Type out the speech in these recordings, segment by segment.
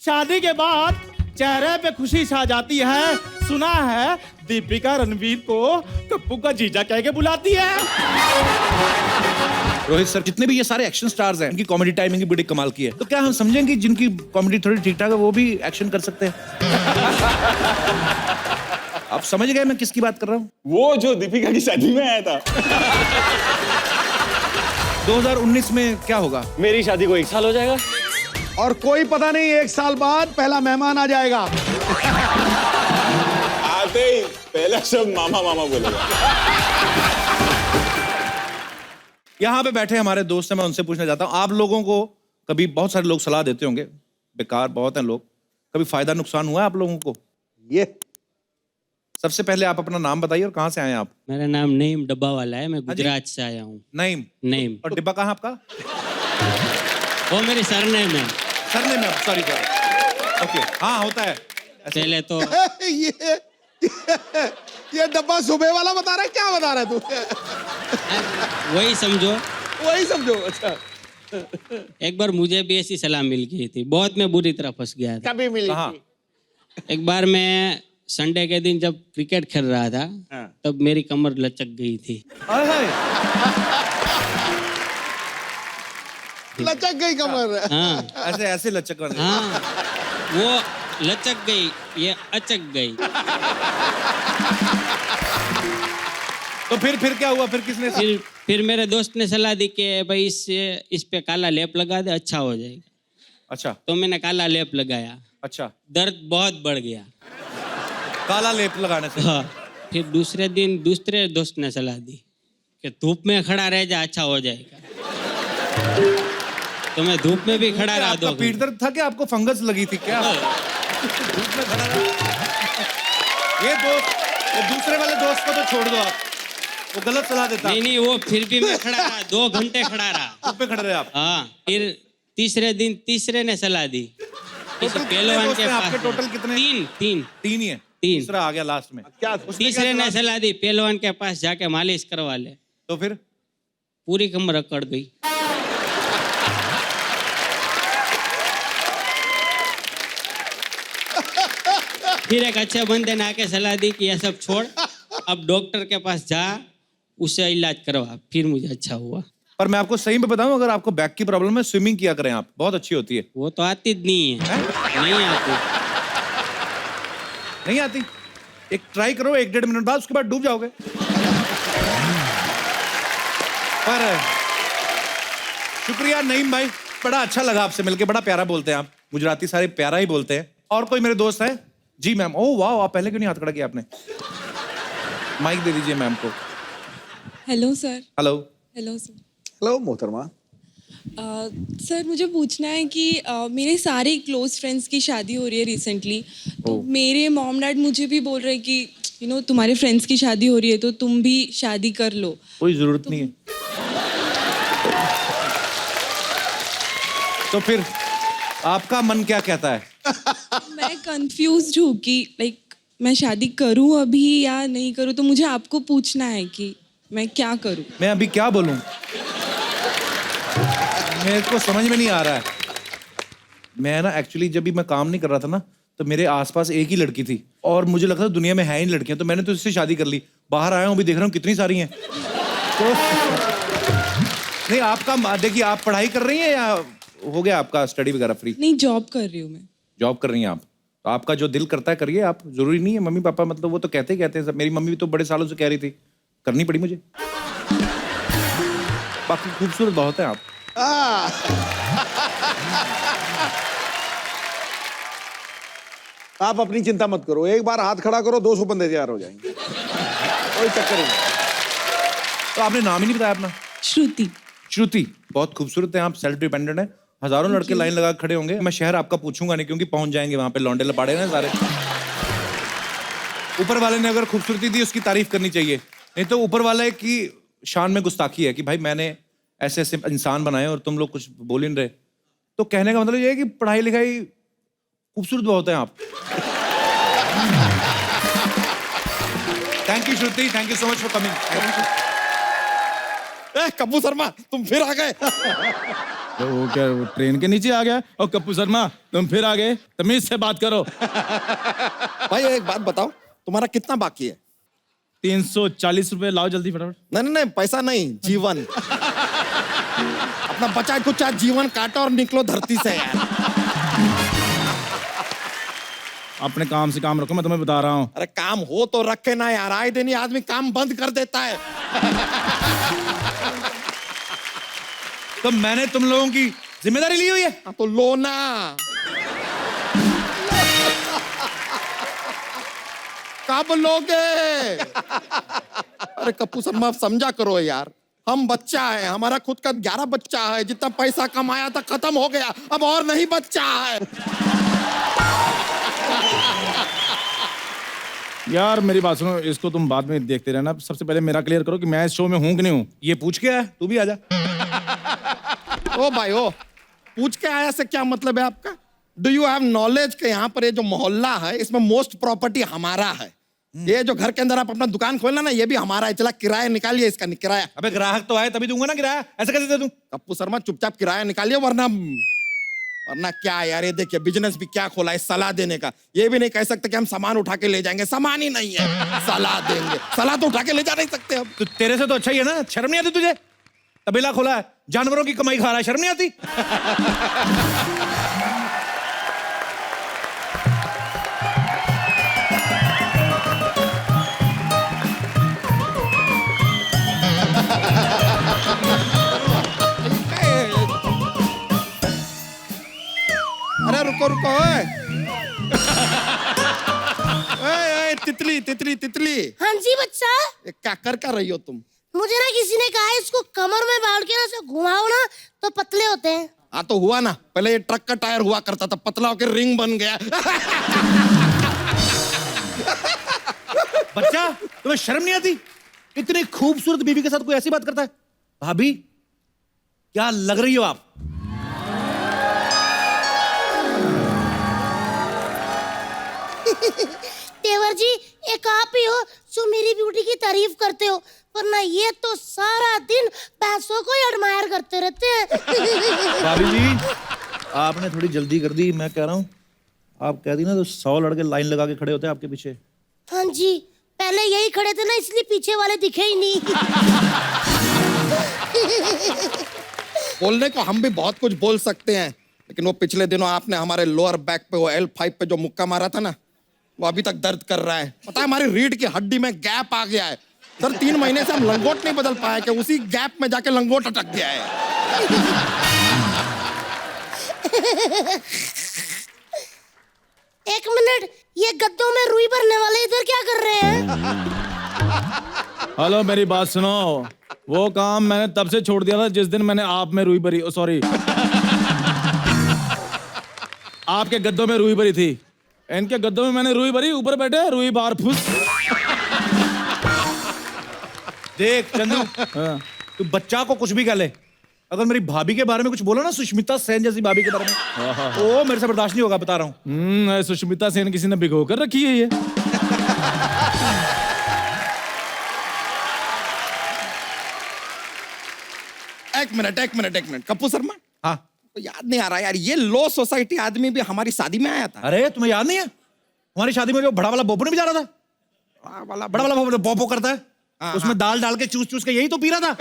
शादी के बाद चेहरे पे खुशी छा जाती है। सुना है दीपिका रणवीर को कप्पू का जीजा कह के बुलाती है। रोहित सर, जितने भी ये सारे एक्शन स्टार्स हैं, इनकी कॉमेडी टाइमिंग की बड़ी कमाल की है। तो क्या हम समझेंगे जिनकी कॉमेडी थोड़ी ठीक ठाक है वो भी एक्शन कर सकते हैं? आप समझ गए मैं किसकी बात कर रहा हूँ? वो जो दीपिका की शादी में आया था। 2019 में क्या होगा? मेरी शादी को 1 साल हो जाएगा। और कोई पता नहीं 1 साल बाद पहला मेहमान आ जाएगा। आते ही पहला सब मामा मामा बोलेगा। यहाँ पे बैठे हमारे दोस्त हैं, मैं उनसे पूछना चाहता हूँ, आप लोगों को कभी, बहुत सारे लोग सलाह देते होंगे, बेकार बहुत हैं लोग, कभी फायदा नुकसान हुआ है आप लोगों को? ये सबसे पहले आप अपना नाम बताइए और कहाँ से आए हैं आप? मेरा नाम नईम डब्बा वाला है, मैं गुजरात से आया हूँ। नईम। नईम। और डिब्बा कहाँ आपका? वो मेरी सरनेम है। सरनेम में? सॉरी ओके, हाँ होता है पहले तो ये डब्बा सुबह वाला बता रहा है, क्या बता रहा है तू? वही समझो। वही समझो। अच्छा, एक बार मुझे भी ऐसी सलाह मिल गई थी, बहुत मैं बुरी तरह फंस गया था। कभी मिली कहाँ? एक बार मैं संडे के दिन जब क्रिकेट खेल रहा था, तब मेरी कमर लचक गई थी। हाय हाय। लचक गई कमर। हाँ ऐसे ऐसे लचक कर। हाँ, वो लचक गई, ये अचक गई। तो फिर क्या हुआ? फिर किसने? फिर मेरे दोस्त ने सलाह दी कि भाई इस पे काला लेप लगा दे, अच्छा हो जाएगा। अच्छा। तो मैंने काला लेप लगाया। अच्छा। दर्द बहुत बढ़ गया काला लेप लगाने से? हाँ। फिर दूसरे दिन दूसरे दोस्त ने सलाह दी कि धूप में खड़ा रह जा, अच्छा हो जाएगा। तो मैं धूप में भी खड़ा रहा। आपका पीठ दर्द था कि आपको फंगस लगी थी क्या? धूप में खड़ा रहा। ये दूसरे वाले दोस्त को तो छोड़ दो आप, वो गलत सलाह देता। नहीं, वो फिर भी मैं खड़ा रहा, 2 घंटे खड़ा रहा। धूप में खड़े रहे आप? हाँ। फिर तीसरे दिन तीसरे ने सलाह दी पहलवान के पास। आपके टोटल कितने? 3 ही है। 3। तीसरा आ गया लास्ट में। क्या? तीसरे ने सलाह दी पहलवान के पास जाके मालिश करवा ले। तो फिर पूरी कमर अकड़ गई। फिर एक अच्छे बंदे ने आके सलाह दी कि ये सब छोड़, अब डॉक्टर के पास जा, उससे इलाज करवा। फिर मुझे अच्छा हुआ। पर मैं आपको सही में बताऊं, अगर आपको बैक की प्रॉब्लम है, स्विमिंग किया करें आप, बहुत अच्छी होती है। वो तो आती नहीं है। नहीं आती। नहीं आती? एक ट्राई करो, 1-1.5 मिनट बाद, उसके बाद डूब जाओगे। पर शुक्रिया नईम भाई, बड़ा अच्छा लगा आपसे मिलके, बड़ा प्यारा बोलते हैं आप। गुजराती सारे प्यारा ही बोलते हैं। और कोई मेरे दोस्त है? जी मैम। ओह वाह, आप पहले क्यों नहीं हाथ खड़ा किया आपने? माइक दे दीजिए मैम को। Hello sir. Hello. Hello sir. Hello मोहतरमा। सर मुझे पूछना है कि मेरे सारे क्लोज फ्रेंड्स की शादी हो रही है रिसेंटली, तो मेरे मॉम डैड मुझे भी बोल रहे हैं कि तुम्हारे फ्रेंड्स की शादी हो रही है तो तुम भी शादी कर लो। कोई जरूरत नहीं है। तो फिर आपका मन क्या कहता है? मैं कंफ्यूज्ड हूँ कि लाइक मैं शादी करूँ अभी या नहीं करूँ, तो मुझे आपको पूछना है कि मैं क्या करूँ। मैं अभी क्या बोलूं, मेरे को समझ में नहीं आ रहा है। मैं ना एक्चुअली जब भी मैं काम नहीं कर रहा था ना, तो मेरे आसपास एक ही लड़की थी और मुझे लगता था दुनिया में है ही लड़कियां, तो मैंने तो इससे शादी कर ली। बाहर आया हूँ, अभी देख रहा हूँ कितनी सारी हैं। तो नहीं, आपका देखिए, आप पढ़ाई कर रही हैं या हो गया आपका स्टडी वगैरह फ्री? नहीं, जॉब कर रही हूँ मैं। जॉब कर रही हैं आप? तो आपका जो दिल करता है करिए आप, जरूरी नहीं है मम्मी पापा, मतलब वो तो कहते हैं सब। मेरी मम्मी भी तो बड़े सालों से कह रही थी, करनी पड़ी मुझे। बाकी खूबसूरत बहुत है आप। आप अपनी चिंता मत करो, एक बार हाथ खड़ा करो, 200 बंदे तैयार हो जाएंगे। कोई चक्कर नहीं। तो आपने नाम ही नहीं बताया अपना? श्रुति। श्रुति, बहुत खूबसूरत है आप, सेल्फ डिपेंडेंट है। हजारों लड़के लाइन लगा खड़े होंगे। मैं शहर आपका पूछूंगा नहीं, क्योंकि पहुंच जाएंगे वहां पे, लौंडे लपाड़े ना सारे। ऊपर वाले ने अगर खूबसूरती दी, उसकी तारीफ करनी चाहिए, नहीं तो ऊपर वाले की शान में गुस्ताखी है कि भाई मैंने ऐसे ऐसे इंसान बनाए और तुम लोग कुछ बोल ही नहीं रहे। तो कहने का मतलब ये है कि पढ़ाई लिखाई खूबसूरत बहुत है आप। Thank you Shruti, thank you so much for coming. Kappu Sharma, तुम फिर आ गए। तो वो क्या वो ट्रेन के नीचे आ गया? और कप्पू शर्मा तुम फिर आ गए, तमीज से बात करो। भाई एक बात बताओ, तुम्हारा कितना बाकी है? 340 रुपए लाओ जल्दी फटाफट। नहीं नहीं नहीं, पैसा नहीं, जीवन। अपना बचा कुचा जीवन काटो और निकलो धरती से यार। अपने काम से काम रखो, मैं तुम्हें बता रहा हूँ। अरे काम हो तो रखे ना यार, आए दिन ही आदमी काम बंद कर देता है। तो मैंने तुम लोगों की जिम्मेदारी ली हुई है। हाँ, तो लो ना। कब लोगे? अरे कप्पू शर्मा समझा करो यार, हम बच्चा है, हमारा खुद का 11 बच्चा है, जितना पैसा कमाया था खत्म हो गया, अब और नहीं बच्चा है। यार मेरी बात सुनो, इसको तुम बाद में देखते रहना, सबसे पहले मेरा क्लियर करो कि मैं इस शो में हूँ कि नहीं हूँ। ये पूछ के आया, तू भी आजा। ओ भाई ओ, पूछ के आया से क्या मतलब है आपका? डू यू हैव नॉलेज के यहाँ पर ये जो मोहल्ला है इसमें मोस्ट प्रॉपर्टी हमारा है। ये जो घर के अंदर आप अपना दुकान खोलना ना, ये भी हमारा है। चला किराया निकालिए इसका, किराया। अबे ग्राहक तो आए तभी दूंगा ना किराया, ऐसे कैसे दे दूं? कप्पू शर्मा चुपचाप किराया निकालिए, वरना क्या यार, ये देखिए बिजनेस भी क्या खोला है सलाह देने का। ये भी नहीं कह सकते कि हम सामान उठा के ले जाएंगे, सामान ही नहीं है, सलाह देंगे। सलाह तो उठा के ले जा नहीं सकते हम। तो तेरे से तो अच्छा ही है ना, शर्म नहीं आती तुझे? तबेला खोला है, जानवरों की कमाई खा रहा है, शर्म नहीं आती? अरे रुको रुको, ओए तितली तितली तितली, हाँ जी बच्चा। क्या कर रही हो तुम? मुझे ना किसी ने कहा है इसको कमर में बांध के ना इसे घुमाओ ना तो पतले होते हैं। हाँ तो हुआ ना, पहले ये ट्रक का टायर हुआ करता था, पतला होकर रिंग बन गया। बच्चा तुम्हें शर्म नहीं आती? इतनी खूबसूरत बीवी के साथ कोई ऐसी बात करता है? भाभी क्या लग रही हो आप? तेवर जी, एक आप ही हो जो मेरी ब्यूटी की तारीफ करते हो, वरना ये तो सारा दिन पैसों को ही एडमायर करते रहते हैं। भाभी जी आपने थोड़ी जल्दी कर दी, मैं कह रहा हूँ आप कह दी ना तो 100 लड़के लाइन लगा के खड़े होते हैं आपके पीछे। हाँ जी, पहले यही खड़े थे ना, इसलिए पीछे वाले दिखे ही नहीं। बोलने को हम भी बहुत कुछ बोल सकते हैं, लेकिन वो पिछले दिनों आपने हमारे लोअर बैक पे वो L5 पे जो मुक्का मारा था ना, वो अभी तक दर्द कर रहा है। पता है हमारी रीढ़ की हड्डी में गैप आ गया है सर। 3 महीने से हम लंगोट नहीं बदल पाए कि उसी गैप में जाके लंगोट अटक गया है। एक मिनट, ये गद्दों में रुई भरने वाले इधर क्या कर रहे हैं? हेलो मेरी बात सुनो, वो काम मैंने तब से छोड़ दिया था जिस दिन मैंने आप में रुई भरी, सॉरी आपके गद्दों में रुई भरी थी। इनके गद्दों में मैंने रुई भरी, ऊपर बैठे रुई बार फुस। देख चंदू, हाँ। तू बच्चा को कुछ भी कह ले, अगर मेरी भाभी के बारे में कुछ बोला ना, सुष्मिता सेन जैसी भाभी के बारे में, वो मेरे से बर्दाश्त नहीं होगा, बता रहा हूँ। सुष्मिता सेन किसी ने भिगो कर रखी है ये। एक मिनट कप्पू शर्मा, हाँ तो याद नहीं आ रहा यार, ये लो सोसाइटी आदमी भी हमारी शादी में आया था। अरे तुम्हें याद नहीं है हमारी शादी में जो बड़ा वाला बोपो नहीं जा रहा था? बड़ा वाला बोपो बोपो करता है, उसमें दाल डाल के चूस चूस के यही तो पी रहा था।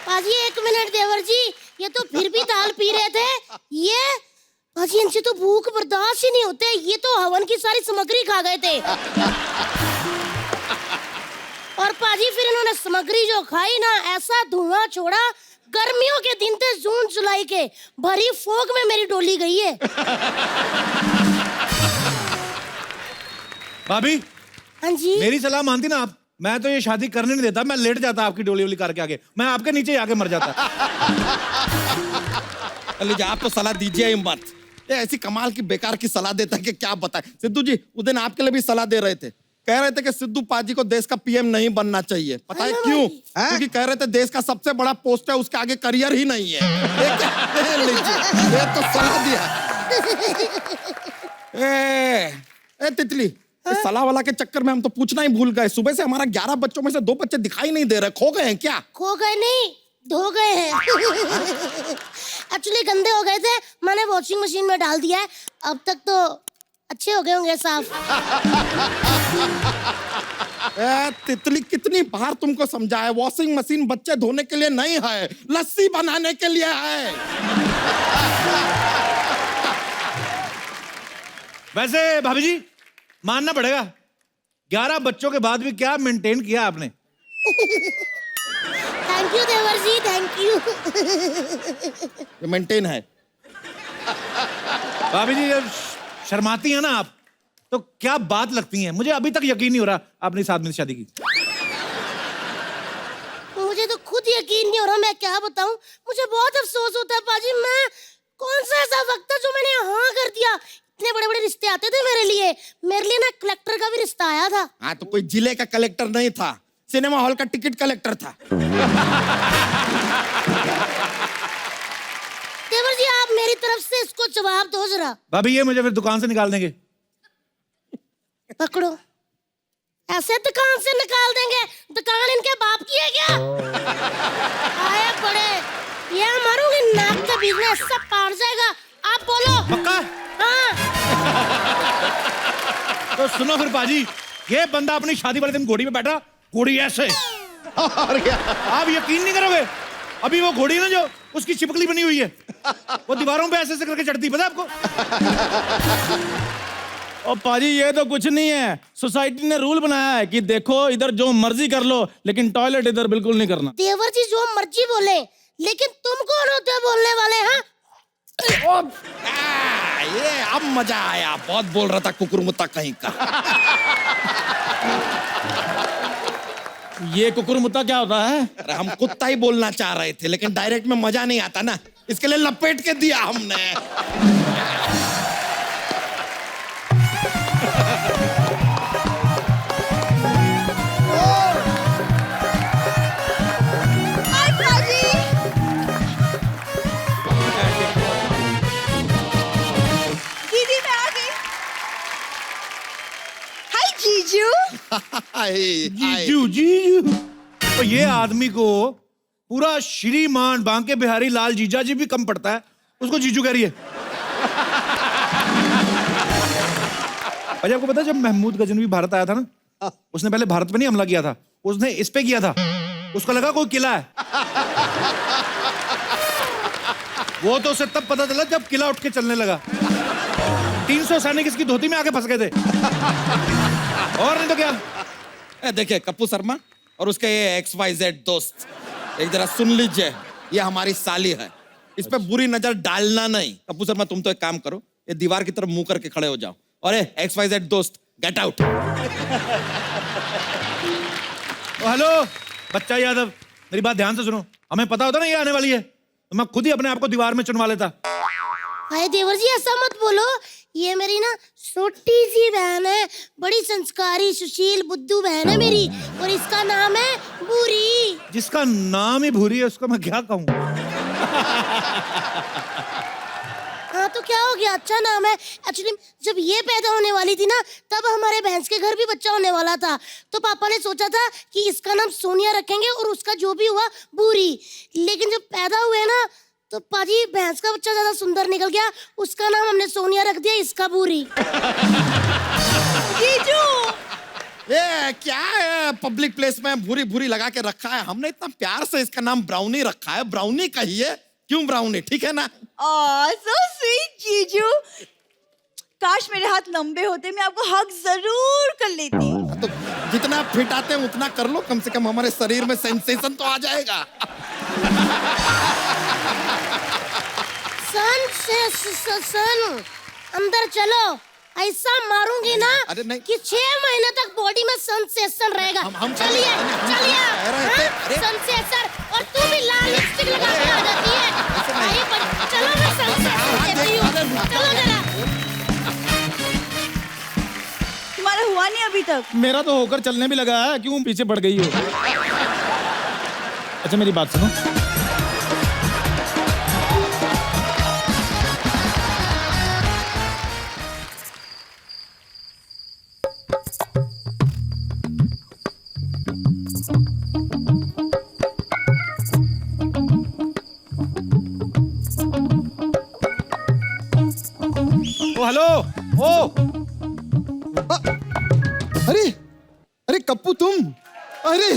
पाजी एक मिनट देवर जी, ये तो फिर भी दाल पी रहे थे। ये पाजी इनसे तो भूख बर्दाश्त ही नहीं होते, ये तो हवन की सारी सामग्री खा गए थे। और पाजी फिर इन्होंने सामग्री जो खाई ना, ऐसा धुआं छोड़ा, गर्मियों के दिन थे जून जुलाई के, भरी फोग में मेरी डोली गई है। भाभी हाँ जी, मेरी सलाह मानती ना आप, मैं तो ये शादी करने नहीं देता, मैं लेट जाता आपकी डोली वोली करके आगे, मैं आपके नीचे आके मर जाता। लीजिए आप तो सलाह दीजिए ही मत, ये ऐसी कमाल की बेकार की सलाह देता है कि क्या बताए। सिद्धू जी उस दिन आपके लिए भी सलाह दे रहे थे, कह रहे थे कि सिद्धू पाजी को देश का PM नहीं बनना चाहिए। पता है क्यों? क्योंकि कह रहे थे देश का सबसे बड़ा पोस्ट है, उसके आगे करियर ही नहीं है। ये तो सलाह दिया। ए तितली, इस सलाह वाला के चक्कर में हम तो पूछना ही भूल गए। सुबह से हमारा 11 बच्चों में से 2 बच्चे दिखाई नहीं दे रहे, खो गए हैं क्या? खो गए नहीं, धो गए हैं एक्चुअली गंदे हो गए थे, मैंने वॉशिंग मशीन में डाल दिया है, अब तक तो अच्छे हो गए होंगे साफ। तितली कितनी बार तुमको समझाया, वॉशिंग मशीन बच्चे धोने के लिए नहीं है, लस्सी बनाने के लिए है। वैसे भाभी जी मानना पड़ेगा, 11 बच्चों के बाद भी क्या मेंटेन किया आपने। थैंक यू देवर जी, थैंक यू। ये मेंटेन है। भाभी जी जब शर्माती हैं ना आप, तो क्या बात लगती हैं, मुझे अभी तक यकीन नहीं हो रहा आपने इस आदमी से शादी की। मुझे तो खुद यकीन नहीं हो रहा, मैं क्या बताऊं, मुझे बहुत अफसोस होता है पाजी, मैं कौन सा ऐसा वक्त था जो मैंने हाँ कर दिया। इतने बड़े बड़े रिश्ते आते थे मेरे लिए ना कलेक्टर का भी रिश्ता आया था। हाँ तो कोई जिले का कलेक्टर नहीं था, सिनेमा हॉल का टिकट कलेक्टर था। देवर जी आप मेरी तरफ से इसको जवाब दो जरा। भाभी ये मुझे फिर दुकान से निकाल देंगे। पकड़ो, ऐसे दुकान से निकाल देंगे, दुकान इनके बाप की है क्या? आए बड़े, ये मारूंगी नाक के बीच में, सब पार जाएगा। आप बोलो। पक्का? हाँ। तो सुनो फिर बाजी, ये बंदा अपनी शादी वाले दिन घोड़ी पे बैठा, घोड़ी ऐसे, और क्या? आप यकीन नहीं करोगे, अभी वो घोड़ी ना जो उसकी चिपकली बनी हुई है, वो दीवारों पे ऐसे करके चढ़ती, पता है आपको? और पाजी ये तो कुछ नहीं है, सोसाइटी ने रूल बनाया है कि देखो इधर जो मर्जी कर लो, लेकिन टॉयलेट इधर बिल्कुल नहीं करना। देवर जी जो मर्जी बोले, लेकिन तुम कौन होते हो बोलने वाले? हाँ ये अब मजा आया, बहुत बोल रहा था कुकुरमुत्ता कहीं का। ये कुकुरमुत्ता क्या होता है? अरे हम कुत्ता ही बोलना चाह रहे थे, लेकिन डायरेक्ट में मजा नहीं आता ना, इसके लिए लपेट के दिया हमने। दीदी मैं आ गई। हाय जीजू। जीजू जीजू, तो ये आदमी को पूरा श्रीमान बांके बिहारी लाल जीजा जी भी कम पड़ता है, उसको जीजू कह रही है। अजय आपको पता है जब महमूद गजनवी भारत आया था ना, उसने पहले भारत पे नहीं हमला किया था, उसने इस पे किया था, उसको लगा कोई किला है। वो तो उसे तब पता चला जब किला उठ के चलने लगा। 300 सैनिक इसकी धोती में आके फंस गए थे। और नहीं तो क्या। देखिए कप्पू शर्मा और उसके ये XYZ दोस्त, एक जरा सुन लीजिए, ये हमारी साली है, इस पे बुरी नजर डालना नहीं। कप्पू शर्मा तुम तो एक काम करो, ये दीवार की तरफ मुंह करके खड़े हो जाओ, और ये XYZ दोस्त गेट आउट। हेलो बच्चा यादव, मेरी बात ध्यान से सुनो, हमें पता होता ना ये आने वाली है, तो मैं खुद ही अपने आप को दीवार में चुनवा लेता। हाय देवर जी ऐसा मत बोलो, ये मेरी ना छोटी सी बहन है, बड़ी संस्कारी सुशील बुद्धू बहन है मेरी, और इसका नाम है भूरी। जिसका नाम ही भूरी है उसको मैं क्या कहूँ। हाँ तो क्या हो गया, अच्छा नाम है। एक्चुअली जब ये पैदा होने वाली थी ना, तब हमारे भैंस के घर भी बच्चा होने वाला था, तो पापा ने सोचा था कि इसका नाम सोनिया रखेंगे और उसका जो भी हुआ भूरी। लेकिन जब पैदा हुए ना, तो पाजी भैंस का बच्चा ज्यादा सुंदर निकल गया, उसका नाम हमने सोनिया रख दिया, इसका भूरी। जीजू ये क्या है, पब्लिक प्लेस में भूरी भूरी लगा के रखा है, हमने इतना प्यार से इसका नाम ब्राउनी रखा है, ब्राउनी कहिए, क्यों ब्राउनी, ठीक है ना? सो स्वीट जीजू, काश मेरे हाथ लंबे होते, मैं आपको हग जरूर कर लेती। तो जितना फिट आते हैं उतना कर लो, कम से कम हमारे शरीर में सेंसेशन तो आ जाएगा। सन अंदर चलो, ऐसा मारूंगी ना अरे नहीं। कि 6 महीने तक बॉडी में सेंसेशन रहेगा। हम चलिए चलिए, कह रहे थे, अरे। सेंसेशन, और तू भी लाल लिपस्टिक लगा के आ जाती है। आइए, चलो मैं सेंसेशन देती हूँ, चलो जरा। तुम्हारा हुआ नहीं अभी तक? मेरा तो होकर चलने भी लगा है, क्यों पीछे पड़ गई हो? अच्छा मेरी बात सुनो, ओ हेलो ओ अरे अरे कप्पू तुम, अरे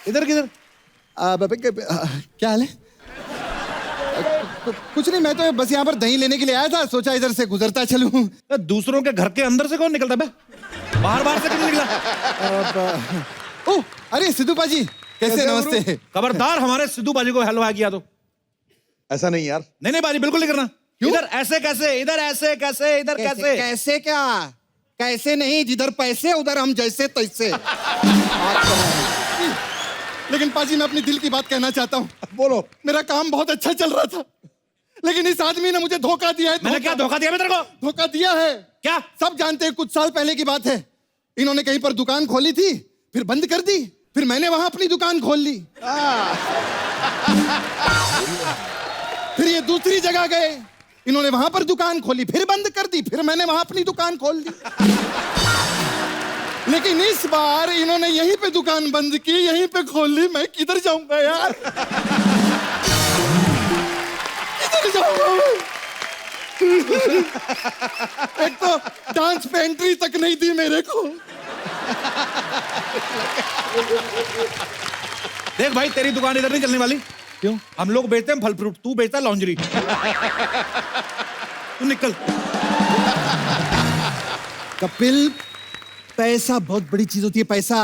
इधर किधर? क्या हाल है? कुछ नहीं, मैं तो बस यहाँ पर दही लेने के लिए आया था, सोचा इधर से गुजरता चलूं। दूसरों के घर के अंदर से कौन निकलता बे? बाहर बाहर से क्यों निकला? ओह अरे सिद्धू पाजी, कैसे? नमस्ते। खबरदार हमारे सिद्धू बाजी को हेलो किया तो। ऐसा नहीं यार। नहीं नहीं बाजी बिल्कुल नहीं करना। इधर ऐसे कैसे, इधर ऐसे कैसे, इधर कैसे? कैसे क्या? कैसे नहीं, जिधर पैसे उधर हम जैसे तैसे। लेकिन पाजी मैं अपनी दिल की बात कहना चाहता हूँ। बोलो। मेरा काम बहुत अच्छा चल रहा था, लेकिन इस आदमी ने मुझे धोखा दिया है। मैंने क्या धोखा दिया? मैं तेरे को धोखा दिया है। क्या? सब जानते हैं, कुछ साल पहले की बात है। इन्होंने कहीं पर दुकान खोली थी, फिर बंद कर दी, फिर मैंने वहां अपनी दुकान खोल ली। फिर ये दूसरी जगह गए, इन्होंने वहां पर दुकान खोली, फिर बंद कर दी, फिर मैंने वहां अपनी दुकान खोल ली। लेकिन इस बार इन्होंने यहीं पे दुकान बंद की, यहीं पे खोल ली। मैं किधर जाऊंगा यार? किधर जाऊंगा मैं? एक तो डांस पे एंट्री तक नहीं दी मेरे को। देख भाई, तेरी दुकान इधर नहीं चलने वाली। क्यों? हम लोग बेचते हैं फल फ्रूट, तू बेचता है लॉन्जरी। तू निकल। कपिल, पैसा बहुत बड़ी चीज होती है। पैसा,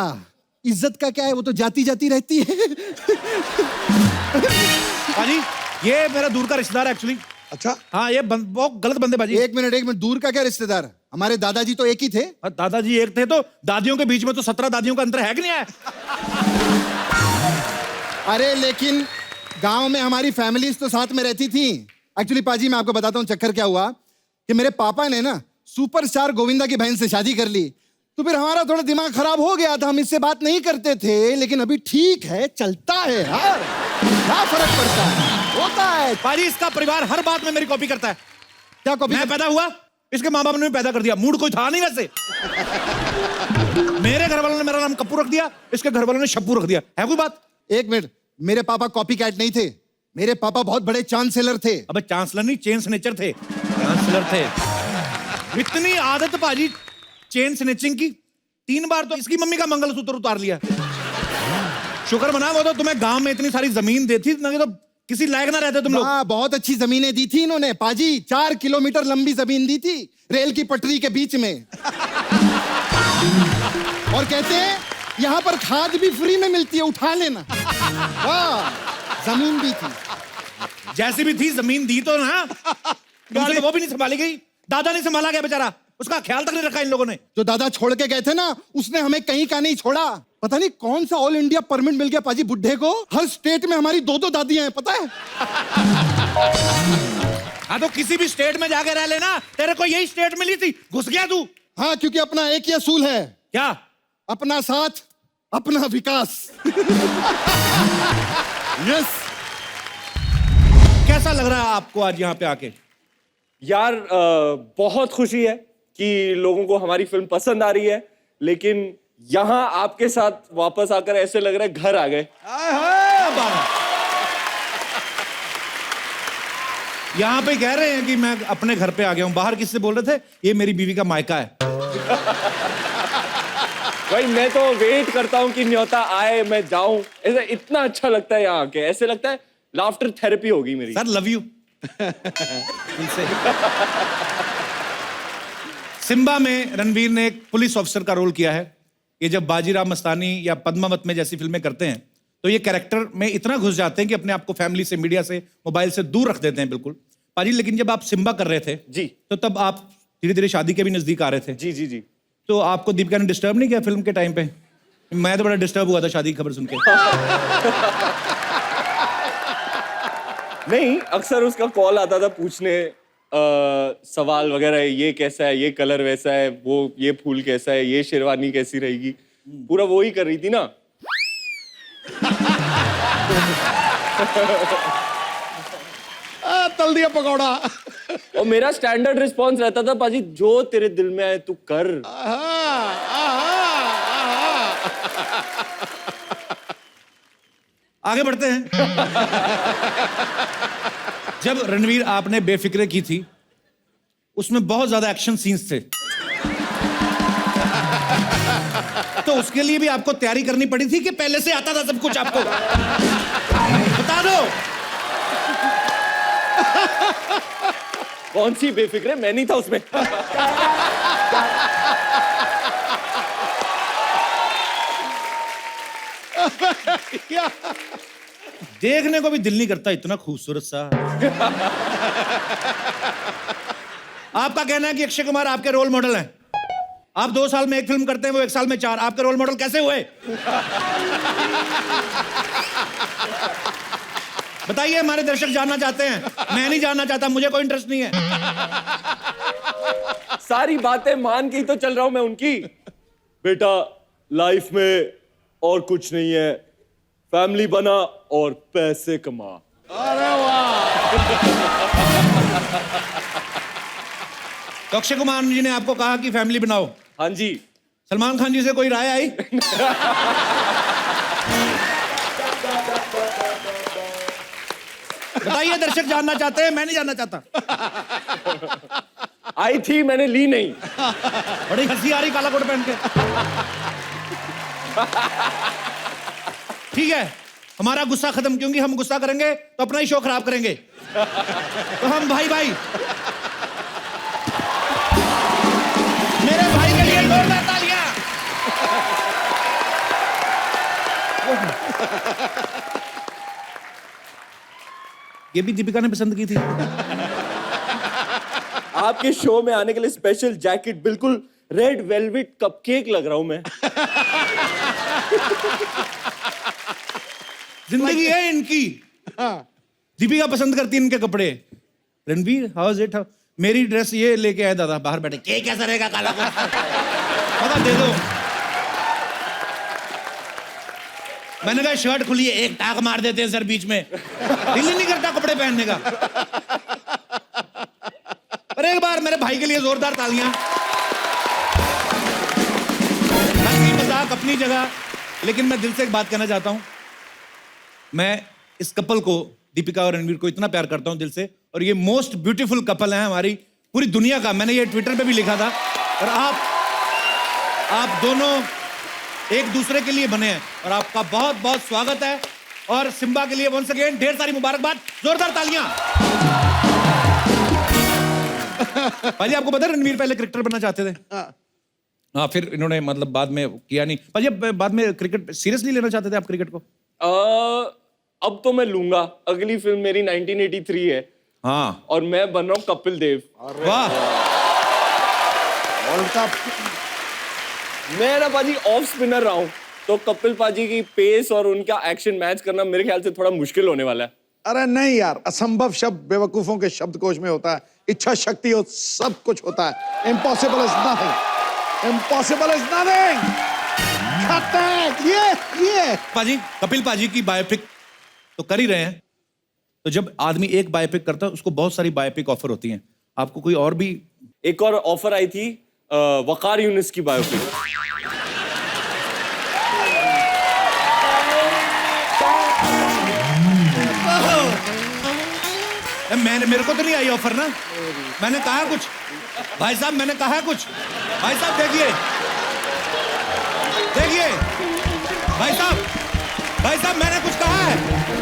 इज्जत का क्या है, वो तो जाती जाती रहती है। बाजी ये मेरा दूर का रिश्तेदार है एक्चुअली। अच्छा। हाँ ये बहुत गलत बंदे बाजी। एक मिनट, दूर का क्या रिश्तेदार? हमारे दादाजी तो एक ही थे। दादाजी एक थे तो दादियों के बीच में तो 17 दादियों का अंतर है कि नहीं है? अरे लेकिन गांव में हमारी फैमिलीज तो साथ में रहती थी। एक्चुअली पाजी मैं आपको बताता हूँ चक्कर क्या हुआ कि मेरे पापा ने ना सुपरस्टार गोविंदा की बहन से शादी कर ली, तो फिर हमारा थोड़ा दिमाग खराब हो गया था, हम इससे बात नहीं करते थे। लेकिन अभी ठीक है, चलता है यार, क्या फर्क पड़ता है, होता है। बाजी इसका परिवार हर बात में मेरी कॉपी करता है। क्या कॉपी? मैं पैदा हुआ, इसके माँ बाप ने भी पैदा कर दिया, मूड कोई था नहीं वैसे। मेरे घर वालों ने मेरा नाम कप्पू रख दिया, इसके घर वालों ने शप्पू रख दिया। है कोई बात? एक मिनट, मेरे पापा कॉपी कैट नहीं थे, मेरे पापा बहुत बड़े चांसलर थे। अबे चांसलर नहीं, चेन स्नेचर थे। चांसलर थे। इतनी आदत बाजी चेन स्नेचिंग की, 3 बार तो इसकी मम्मी का मंगलसूत्र उतार लिया। शुक्र मना, वो तो तुम्हें गांव में इतनी सारी जमीन देती, नहीं तो किसी लायक ना रहते तुम लोग। हाँ, बहुत अच्छी जमीनें दी थी इन्होंने पाजी, 4 किलोमीटर लंबी जमीन दी थी, रेल की पटरी के बीच में। और कहते हैं यहाँ पर खाद भी फ्री में मिलती है, उठा लेना। वाह, जमीन भी थी। जैसी भी थी जमीन दी तो ना, गाड़ी वो भी नहीं संभाली गई, दादा नहीं संभाला गया बेचारा, उसका ख्याल तक नहीं रखा इन लोगों ने। जो दादा छोड़ के गए थे ना, उसने हमें कहीं का नहीं छोड़ा। पता नहीं कौन सा ऑल इंडिया परमिट मिल गया पाजी बुड्ढे को। हर स्टेट में हमारी 2-2 दादियां हैं, पता है? हाँ तो किसी भी स्टेट में जाके रह लेना, तेरे को यही स्टेट मिली थी, घुस गया तू। हाँ, क्योंकि अपना एक ही असूल है। क्या? अपना साथ, अपना विकास। यस। कैसा लग रहा है आपको आज यहाँ पे आके? यार बहुत खुशी है कि लोगों को हमारी फिल्म पसंद आ रही है, लेकिन यहाँ आपके साथ वापस आकर ऐसे लग रहा है घर आ गए। यहाँ पे कह रहे हैं कि मैं अपने घर पे आ गया हूँ, बाहर किससे बोल रहे थे? ये मेरी बीवी का मायका है। भाई मैं तो वेट करता हूँ कि न्योता आए, मैं जाऊं। ऐसा इतना अच्छा लगता है यहाँ आके, ऐसे लगता है लाफ्टर थेरेपी होगी मेरी। Sir love you. सिम्बा में रणवीर ने एक पुलिस ऑफिसर का रोल किया है। ये जब बाजीराव मस्तानी या पद्मावत में जैसी फिल्में करते हैं तो ये कैरेक्टर में इतना घुस जाते हैं कि अपने आप को फैमिली से, मीडिया से, मोबाइल से दूर रख देते हैं बिल्कुल। पाजी लेकिन जब आप सिम्बा कर रहे थे जी, तो तब आप धीरे धीरे शादी के भी नजदीक आ रहे थे। जी जी जी। तो आपको दीपिका ने डिस्टर्ब नहीं किया फिल्म के टाइम पे? मैं तो बड़ा डिस्टर्ब हुआ था शादी की खबर सुन के। नहीं, अक्सर उसका कॉल आता था पूछने सवाल वगैरह, ये कैसा है, ये कलर वैसा है, वो ये फूल कैसा है, ये शेरवानी कैसी रहेगी, पूरा वो ही कर रही थी ना। तल दिया पकौड़ा। और मेरा स्टैंडर्ड रिस्पॉन्स रहता था, पाजी जो तेरे दिल में आए तू कर। आगे बढ़ते हैं। जब रणवीर आपने बेफिक्रे की थी, उसमें बहुत ज्यादा एक्शन सीन्स थे, तो उसके लिए भी आपको तैयारी करनी पड़ी थी कि पहले से आता था सब कुछ आपको? बता दो। कौन सी बेफिक्रे, मैं नहीं था उसमें। देखने को भी दिल नहीं करता, इतना खूबसूरत सा। आपका कहना है कि अक्षय कुमार आपके रोल मॉडल हैं। आप 2 साल में 1 फिल्म करते हैं, वो 1 साल में 4। आपके रोल मॉडल कैसे हुए? बताइए, हमारे दर्शक जानना चाहते हैं। मैं नहीं जानना चाहता, मुझे कोई इंटरेस्ट नहीं है। सारी बातें मान के ही तो चल रहा हूं मैं उनकी। बेटा, लाइफ में और कुछ नहीं है, फैमिली बना और पैसे कमा। अरे वाह। तो अक्षय कुमार जी ने आपको कहा कि फैमिली बनाओ। हाँ जी। सलमान खान जी से कोई राय आई? बताइए, दर्शक जानना चाहते हैं, मैं नहीं जानना चाहता। आई थी, मैंने ली नहीं। बड़ी हंसी आ रही काला कोट पहन के। ठीक है, हमारा गुस्सा खत्म, क्योंकि हम गुस्सा करेंगे तो अपना ही शो खराब करेंगे। तो हम भाई भाई, मेरे भाई के लिए जोरदार तालियां। ये भी दीपिका ने पसंद की थी। आपके शो में आने के लिए स्पेशल जैकेट, बिल्कुल रेड वेलवेट कपकेक लग रहा हूं मैं। जिंदगी है इनकी। दीपिका पसंद करती है इनके कपड़े। Ranveer, how is it? मेरी ड्रेस ये लेके आया दादा बाहर बैठे, के कैसा रहेगा काला पता दे दो। मैंने कहा शर्ट खुली है, एक टाक मार देते हैं सर बीच में। दिल ही नहीं करता कपड़े पहनने का। पर एक बार मेरे भाई के लिए जोरदार तालियां। हंसी मजाक अपनी जगह, लेकिन मैं दिल से एक बात कहना चाहता हूं। मैं इस कपल को, दीपिका और रणवीर को, इतना प्यार करता हूं दिल से, और ये मोस्ट ब्यूटीफुल कपल है हमारी पूरी दुनिया का। मैंने ये ट्विटर पे भी लिखा था। और आप दोनों एक दूसरे के लिए बने हैं, और आपका बहुत बहुत स्वागत है। और सिम्बा के लिए वंस अगेन ढेर सारी मुबारकबाद, जोरदार तालियां। भाजी, आपको पता है रणवीर पहले क्रिकेटर बनना चाहते थे? हाँ, फिर इन्होंने मतलब बाद में किया नहीं। भाजी, बाद में क्रिकेट सीरियसली लेना चाहते थे आप क्रिकेट को? अब तो मैं लूंगा। अगली फिल्म मेरी 1983 है। हाँ, और मैं बन रहा हूँ कपिल देव। वाह। World cup. मैं ना पाजी ऑफ स्पिनर रहा हूँ, तो कपिल पाजी की पेस और उनका एक्शन मैच करना मेरे ख्याल से थोड़ा मुश्किल होने वाला है। अरे नहीं यार, असंभव शब्द बेवकूफों के शब्दकोश में होता है। इच्छा शक्ति हो सब कुछ होता है। Impossible is nothing. Impossible is nothing. ये पाजी, कपिल पाजी की बायोपिक तो कर ही रहे हैं। तो जब आदमी एक बायोपिक करता है, उसको बहुत सारी बायोपिक ऑफर होती हैं। आपको कोई और भी? एक और ऑफर आई थी, वकार यूनिस की बायोपिक। मेरे को तो नहीं आई ऑफर ना। मैंने कहा कुछ भाई साहब, मैंने कहा कुछ भाई साहब। देखिए भाई साहब, मैंने कुछ कहा है।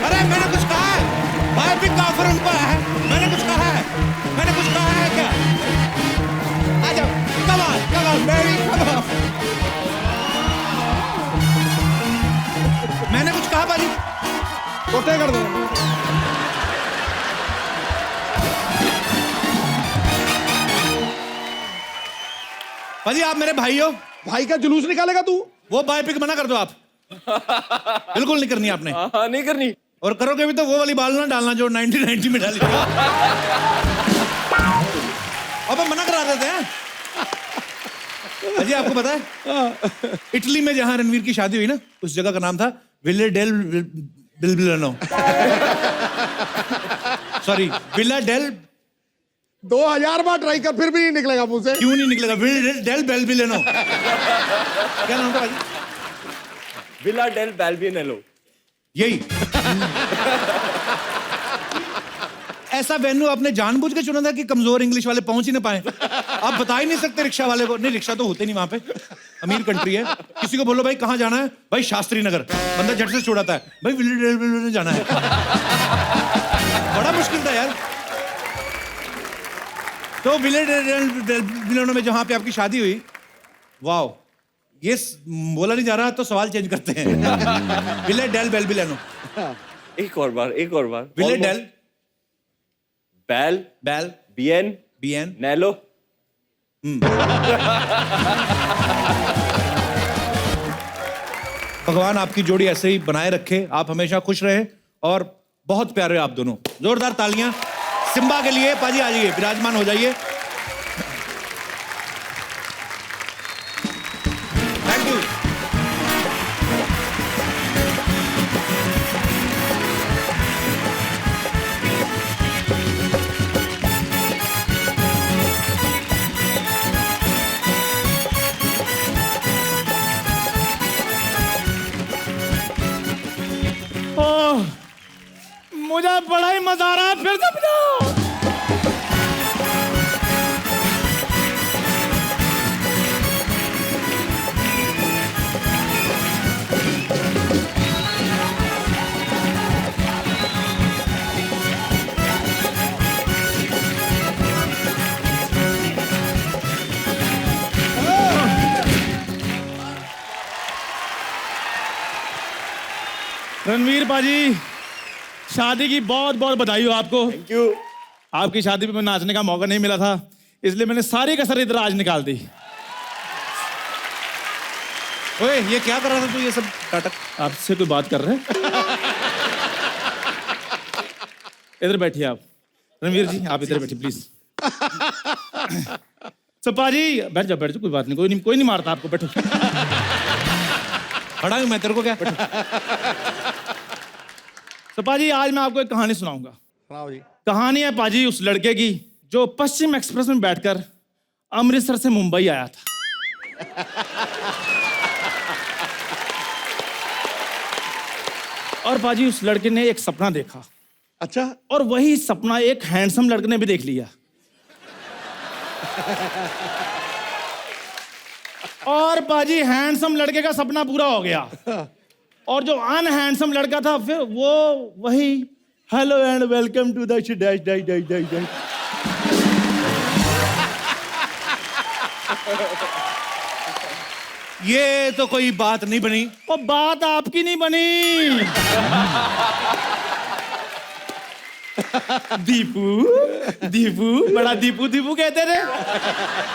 अरे मैंने कुछ कहा है। बायोपिक का ऑफर उनको आया है। मैंने कुछ कहा है क्या? आ जाओ, come on baby, come on. मैंने कुछ कहा भाजी? कोटे कर दो। भाजी, आप मेरे भाई हो। भाई का जुलूस निकालेगा तू? वो बायोपिक मना कर दो आप। बिल्कुल नहीं करनी आपने। हाँ, नहीं करनी। और करोगे भी तो वो वाली बाल ना डालना जो 1990 में डाली। अब हम मना करा देते हैं। अजय, आपको पता है इटली में जहां रणवीर की शादी हुई ना, उस जगह का नाम था Villa del Balbianello. Sorry, Villa del. 2000 बार ट्राई कर, फिर भी नहीं निकलेगा मुंह से। क्यों नहीं निकलेगा? Villa del Balbianello. क्या नाम था भाई? Villa del Balbianello. यही ऐसा वेन्यू आपने जानबूझ के चुना था कि कमजोर इंग्लिश वाले पहुंच ही ना पाए? आप बता ही नहीं सकते रिक्शा वाले को। नहीं, रिक्शा तो होते नहीं वहां पे, अमीर कंट्री है। किसी को बोलो भाई कहाँ जाना है, भाई शास्त्री नगर, बंदा झट से छोड़ाता है, भाई विलेज जाना है। बड़ा मुश्किल था यार। तो विलेज में जहां पे आपकी शादी हुई, वाह, ये बोला नहीं जा रहा तो सवाल चेंज करते हैं। विले डेल बेलबिलानो। एक और बार विले डेल बैल बैल बीएन बीएन नैलो। भगवान आपकी जोड़ी ऐसे ही बनाए रखे, आप हमेशा खुश रहे और बहुत प्यारे आप दोनों। जोरदार तालियां सिम्बा के लिए। पाजी आ जाइए, विराजमान हो जाइए। Thank you. ओह, मुझे बड़ा ही मजा आ रहा है, फिर से बजाओ। रणवीर पाजी, शादी की बहुत बहुत बधाई हो आपको। Thank you. आपकी शादी में नाचने का मौका नहीं मिला था, इसलिए मैंने सारी कसर इधर आज निकाल दी। ओए, ये क्या कर रहा था तू, ये सब नाटक? आपसे कोई बात कर रहे हैं? इधर बैठिए आप। रणवीर जी आप इधर बैठिए प्लीज। तो पाजी बैठ जाओ, कोई बात नहीं, कोई नहीं मारता आपको, बैठो। खड़ा हूं मैं, तेरे को क्या? तो पाजी आज मैं आपको एक कहानी सुनाऊंगा। सुनाओ जी। कहानी है पाजी उस लड़के की जो पश्चिम एक्सप्रेस में बैठकर अमृतसर से मुंबई आया था। और पाजी उस लड़के ने एक सपना देखा, अच्छा, और वही सपना एक हैंडसम लड़के ने भी देख लिया। और पाजी हैंडसम लड़के का सपना पूरा हो गया, और जो अनहैंडसम लड़का था फिर वो वही hello and welcome to the dash dash dash dash dash. ये तो कोई बात नहीं बनी। वो बात आपकी नहीं बनी। दीपू बड़ा दीपू कहते थे।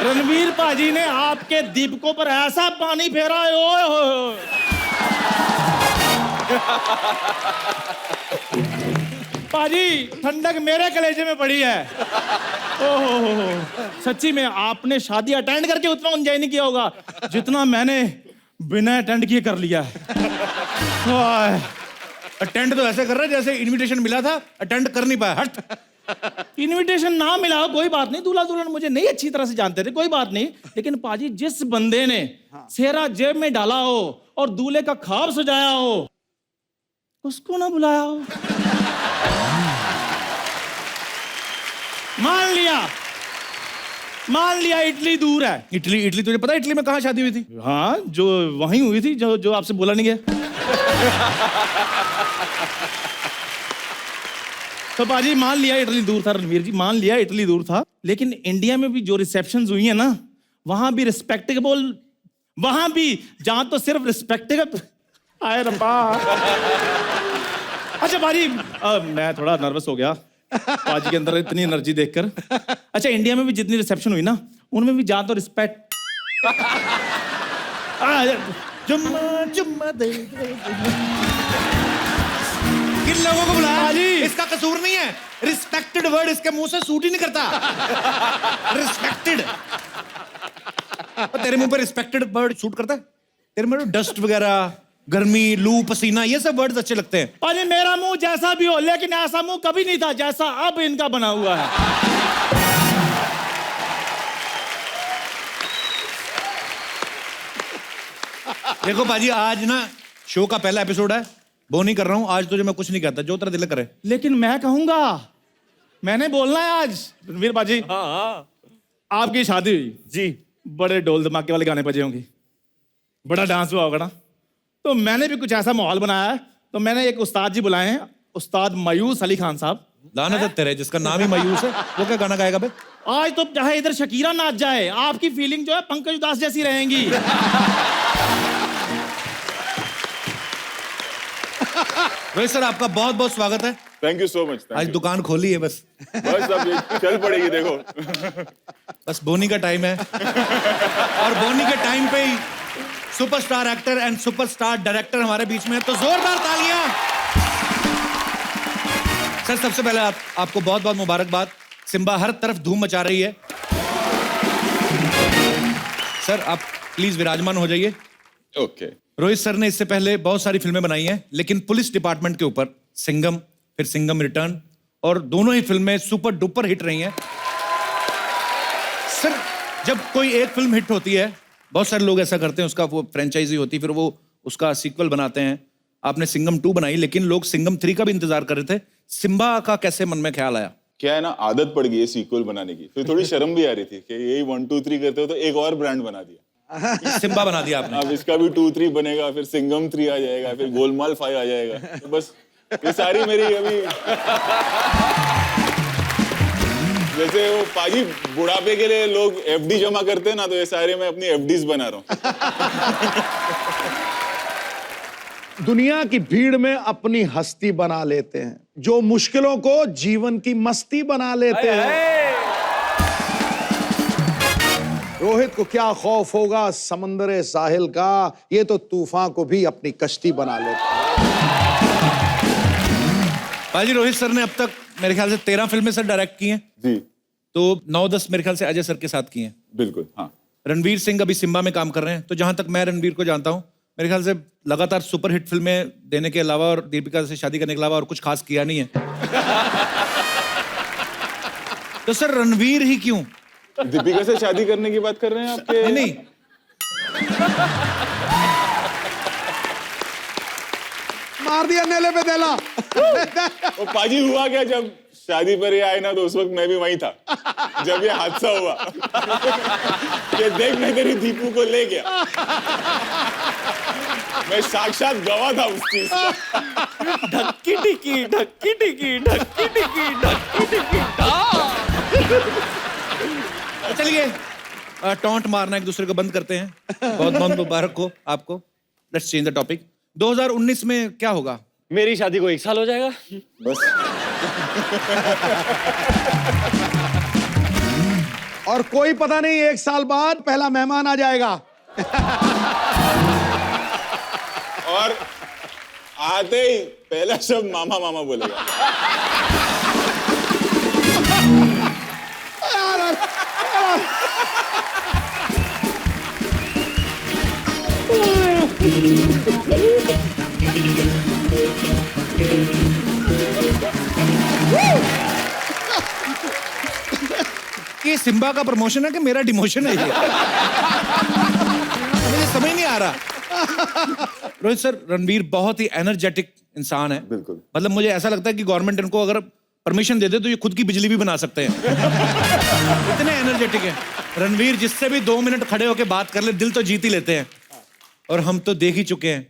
रणवीर पाजी ने आपके दीपकों पर ऐसा पानी फेरा है, ओए होए। पाजी ठंडक मेरे कलेजे में पड़ी है। ओहो, सच्ची में आपने शादी अटेंड करके उतना एंजॉय नहीं किया होगा जितना मैंने बिना अटेंड किए कर लिया है। अटेंड तो ऐसे कर रहा है जैसे इनविटेशन मिला था, अटेंड कर नहीं पाया। हट। इनविटेशन ना मिला हो कोई बात नहीं, दूल्हा दुल्हन मुझे नहीं अच्छी तरह से जानते थे, कोई बात नहीं। लेकिन पाजी जिस बंदे ने सेहरा जेब में डाला हो और दूल्हे का ख्वाब सजाया हो, उसको ना बुलाया हो। मान लिया इटली दूर है। इटली तुझे पता है इटली में कहाँ शादी हुई थी? हाँ, जो वहीं हुई थी जो आपसे बोला नहीं गया। तो बाजी मान लिया इटली दूर था, रणवीर जी मान लिया इटली दूर था, लेकिन इंडिया में भी जो रिसेप्शंस हुई है ना, वहां भी रिस्पेक्टेबल, वहां भी जहां तो सिर्फ रिस्पेक्टेबल आए रब्बा। अच्छा बाजी, मैं थोड़ा नर्वस हो गया बाजी के अंदर इतनी एनर्जी देखकर। अच्छा, इंडिया में भी जितनी रिसेप्शन हुई ना, उनमें भी जहां तो रिस्पेक्ट, चुम्मा दे। किन लोगों को बुलाया जी? इसका कसूर नहीं है, रिस्पेक्टेड वर्ड इसके मुंह से सूट ही नहीं करता। रिस्पेक्टेड, तेरे मुंह पे रिस्पेक्टेड वर्ड सूट करता है? तेरे में डस्ट वगैरह, गर्मी, लू, पसीना, ये सब वर्ड्स अच्छे लगते हैं। पाजी मेरा मुंह जैसा भी हो, लेकिन ऐसा मुंह कभी नहीं था जैसा अब इनका बना हुआ है। देखो पाजी, आज ना शो का पहला एपिसोड है, वो नहीं कर रहा हूँ आज, तुझे मैं कुछ नहीं कहता, जो तेरा दिल करे। लेकिन मैं कहूंगा, मैंने बोलना है आज। रणवीर बाजी, हाँ हाँ आपकी शादी हुई जी, बड़े ढोल धमाके वाले गाने बजे होंगे, बड़ा डांस हुआ होगा ना। तो मैंने भी कुछ ऐसा माहौल बनाया है, तो मैंने एक उस्ताद जी बुलाए हैं, उस्ताद मायूस अली खान साहब। लानत है तेरे, जिसका नाम ही मायूस है, वो क्या गाना गाएगा बे? आज तो चाहे इधर शकीरा नाच जाए, आपकी फीलिंग जो है पंकज उदास जैसी रहेंगी। रोहित सर, आपका बहुत बहुत स्वागत है। Thank you so much. आज दुकान खोली है बस बस अब ये चल पड़ेगी, देखो। बस बोनी का टाइम है और बोनी के टाइम पे ही superstar actor and superstar director हमारे बीच में है, तो जोरदार तालियां। सर सबसे पहले आपको बहुत बहुत मुबारकबाद। सिम्बा हर तरफ धूम मचा रही है। सर आप प्लीज विराजमान हो जाइए। ओके। रोहित सर ने इससे पहले बहुत सारी फिल्में बनाई हैं, लेकिन पुलिस डिपार्टमेंट के ऊपर सिंघम, फिर सिंघम रिटर्न, और दोनों ही फिल्में सुपर डुपर हिट रही हैं। सर जब कोई एक फिल्म हिट होती है, बहुत सारे लोग ऐसा करते हैं, उसका वो फ्रेंचाइजी होती है, फिर वो उसका सीक्वल बनाते हैं। आपने सिंघम 2 बनाई, लेकिन लोग सिंघम 3 का भी इंतजार कर रहे थे। सिम्बा का कैसे मन में ख्याल आया? क्या है ना, आदत पड़ गई है सीक्वल बनाने की, फिर थोड़ी शर्म भी आ रही थी कि यही 1 2 3 करते हो, तो एक और ब्रांड बना दिया। सिम्बा बना दिया आपने। अब इसका भी 2 3 बनेगा, फिर सिंघम 3 आ जाएगा, फिर गोलमाल 5 आ जाएगा। तो बस ये सारी मेरी अभी जैसे वो पाजी बुढ़ापे के लिए लोग एफडी जमा करते हैं ना, तो ये सारे मैं अपनी एफडीज बना रहा हूँ। दुनिया की भीड़ में अपनी हस्ती बना लेते हैं, जो मुश्किलों को जीवन की मस्ती बना लेते हैं। रोहित को क्या खौफ होगा समंदर साहिल का, ये तो तूफान को भी अपनी कश्ती बना लेता है। भाई रोहित सर ने अब तक मेरे ख्याल से 13 फिल्में सर डायरेक्ट की हैं जी, तो 9-10 मेरे ख्याल से अजय सर के साथ की हैं। बिल्कुल। हाँ, रणवीर सिंह अभी सिम्बा में काम कर रहे हैं, तो जहां तक मैं रणवीर को जानता हूं, मेरे ख्याल से लगातार सुपरहिट फिल्में देने के अलावा और दीपिका से शादी करने के अलावा और कुछ खास किया नहीं है। तो सर रणवीर ही क्यों? दीपिका से शादी करने की बात कर रहे हैं आपके? नहीं मार दिया नेले पे देला। वो पाजी हुआ क्या, जब शादी पर ये आए ना, तो उस वक्त मैं भी वहीं था जब ये हादसा हुआ। ये देख, मैं तेरी दीपू को ले गया, मैं साक्षात गवाह था उस चीज का। ढक्की टिकी ढक्की टिकी ढक्की टिकी ढक्की टिकी। चलिए टॉन्ट मारना एक दूसरे को बंद करते हैं। बहुत बहुत मुबारक हो आपको। Let's change the topic. 2019 में क्या होगा? मेरी शादी को 1 साल हो जाएगा बस। और कोई पता नहीं 1 साल बाद पहला मेहमान आ जाएगा। और आते ही पहला शब्द मामा मामा बोलेगा। ये सिम्बा का प्रमोशन है कि मेरा डिमोशन है ये? मुझे समझ नहीं आ रहा। रोहित सर, रणवीर बहुत ही एनर्जेटिक इंसान है। बिल्कुल। मतलब मुझे ऐसा लगता है कि गवर्नमेंट इनको अगर परमिशन दे दे तो ये खुद की बिजली भी बना सकते हैं। इतने एनर्जेटिक हैं। रणवीर जिससे भी 2 मिनट खड़े होकर बात कर ले, दिल तो जीत ही लेते हैं, और हम तो देख ही चुके हैं।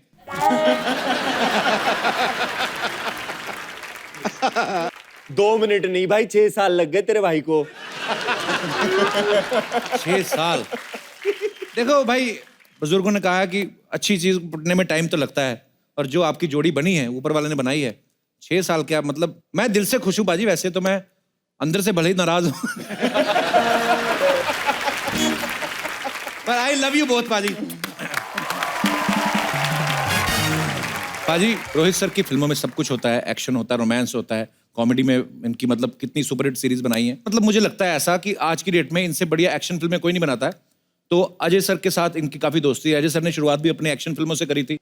2 मिनट नहीं भाई, 6 साल लग गए तेरे भाई को। 6 साल। देखो भाई, बुजुर्गों ने कहा कि अच्छी चीज बनने में टाइम तो लगता है, और जो आपकी जोड़ी बनी है ऊपर वाले ने बनाई है, 6 साल क्या मतलब। मैं दिल से खुश हूं बाजी, वैसे तो मैं अंदर से भले ही नाराज हूं। पर आई लव यू बहुत बाजी। बाजी, रोहित सर की फिल्मों में सब कुछ होता है, एक्शन होता है, रोमांस होता है, कॉमेडी में इनकी मतलब कितनी सुपरहिट सीरीज बनाई है। मतलब मुझे लगता है ऐसा कि आज की डेट में इनसे बढ़िया एक्शन फिल्में कोई नहीं बनाता है। तो अजय सर के साथ इनकी काफी दोस्ती है। अजय सर ने शुरुआत भी अपने एक्शन फिल्मों से करी थी।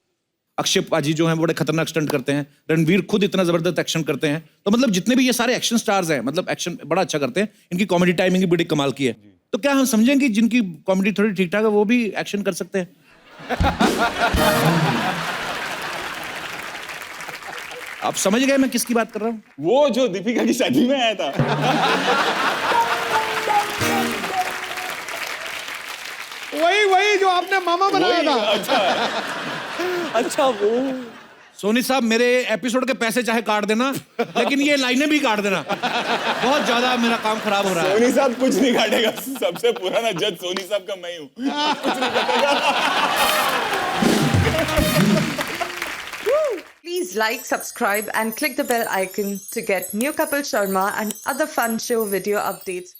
अक्षय पाजी जो हैं बड़े खतरनाक स्टंट करते हैं। रणवीर खुद इतना जबरदस्त एक्शन करते हैं। तो मतलब जितने भी ये सारे एक्शन स्टार्स हैं, मतलब एक्शन बड़ा अच्छा करते हैं। इनकी कॉमेडी टाइमिंग भी बड़ी कमाल की है। तो क्या हम समझें कि जिनकी कॉमेडी थोड़ी ठीक ठाक है वो भी एक्शन कर सकते हैं? आप समझ गए मैं किसकी बात कर रहा हूँ? वो जो दीपिका की शादी में आया था। वही जो आपने मामा बनाया वही, था। अच्छा अच्छा वो सोनी साहब मेरे एपिसोड के पैसे चाहे काट देना, लेकिन ये लाइनें भी काट देना। बहुत ज्यादा मेरा काम खराब हो रहा है। सोनी साहब कुछ नहीं काटेगा, सबसे पुराना जज सोनी साहब का मैं हूँ। कुछ नहीं काटेगा। Please like, subscribe and click the bell icon to get new Kapil Sharma and other fun show video updates.